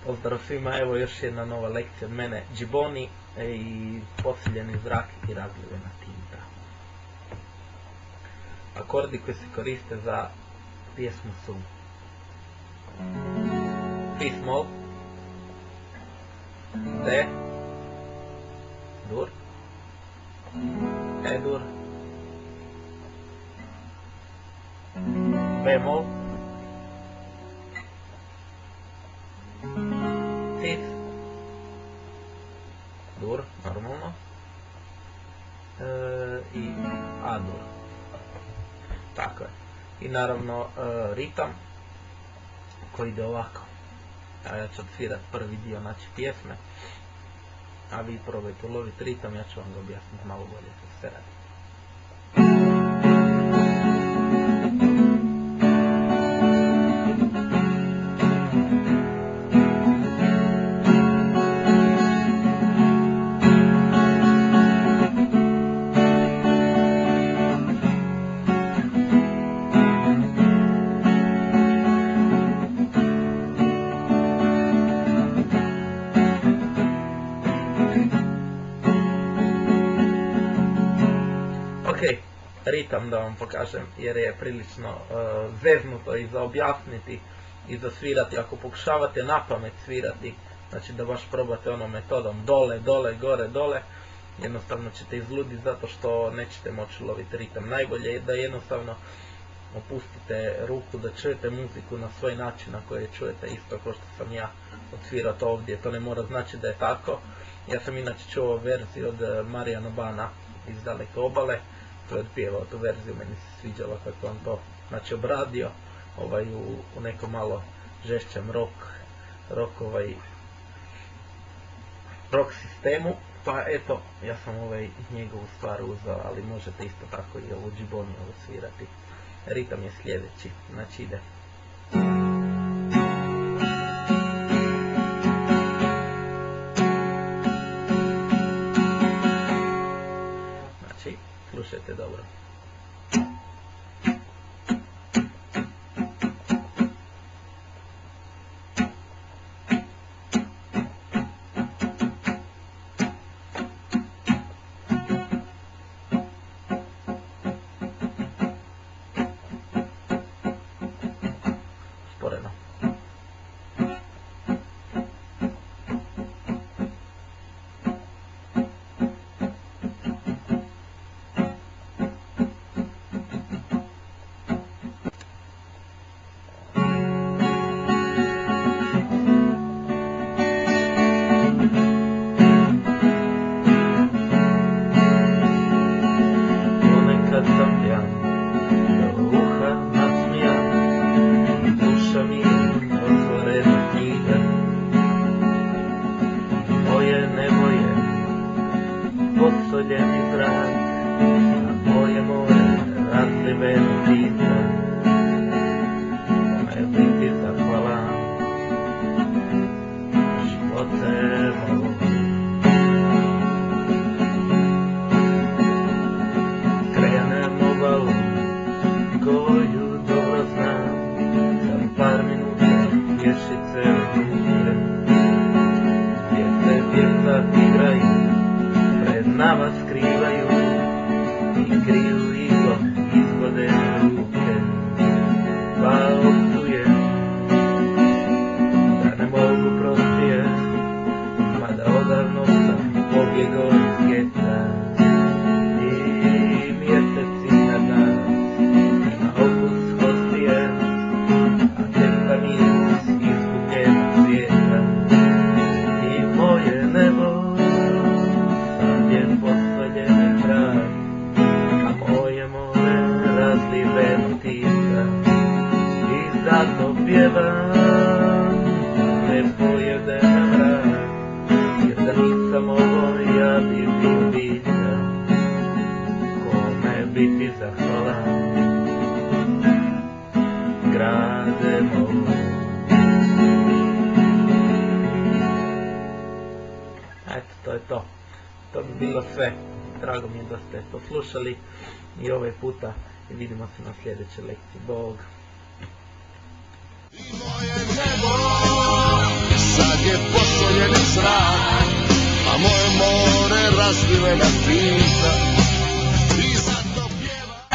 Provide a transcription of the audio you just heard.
Pozdrav svima, evo još jedna nova lekcija od mene, džiboni i posiljeni zrak i razljevena tinta. Akordi koji se koriste za pjesmu su Fi small, D dur, E dur, bemol, cis, dur, normalno, i A dur. Tako je. I naravno ritam koji ide ovako. Ja ću odsvirati prvi dio pjesme, a vi probajte uloviti ritam, ja ću vam ga objasniti malo bolje što se radi. Ritam da vam pokažem jer je prilično zeznuto i za objasniti i za svirati. Ako pokušavate na pamet svirati, znači da baš probate onom metodom dole, dole, gore, dole, jednostavno ćete izluditi zato što nećete moći loviti ritam. Najbolje je da jednostavno opustite ruku, da čujete muziku na svoj način na koji čujete, isto kao što sam ja odsvirao to ovdje. To ne mora znači da je tako. Ja sam inače čuo verziju od Marijana Bana iz Daleke obale, to je odpjevao tu verziju, meni se sviđalo kako on to obradio u nekom malo žešćem rock sistemu. Pa eto, ja sam njegovu stvar uzeo, ali možete isto tako i ovu džiboniju svirati. Ritam je sljedeći, znači ide. Znači, slušajte dobro. Sporeno. Ponekad sam pijan, do uha nasmijan, duša mi otvorena knjiga. Moje nebo je posoljeni zrak, a moje more razliveno tinta. Kome biti zahvalan, živote moj. Krenem obalu koju dobro znam, sam par minuta pješice odluke. Gdje se djeca igraju, pred nama skrivaju i kriju izgode ruke. Pa optujem da ne mogu prostije, mada odavno sam pobjegao iz geta. I mjeseci na danas ima okus hostije, a cesta miris izgubljenog svijeta. I moje nebo sad je posoljeni mrak, a moje more razliveno tinta. I zato pjevam, ne pojede mrak, jer da nisam ovo ja bi bio bića. Kome biti zahvalan, grade moj. Eto, to je to. To bi bilo sve. Drago mi je da ste poslušali i ovaj puta i vidimo se na sljedećoj lekciji. Bog! I moje nebo sad cijeli srak, a moje more razlivena pisa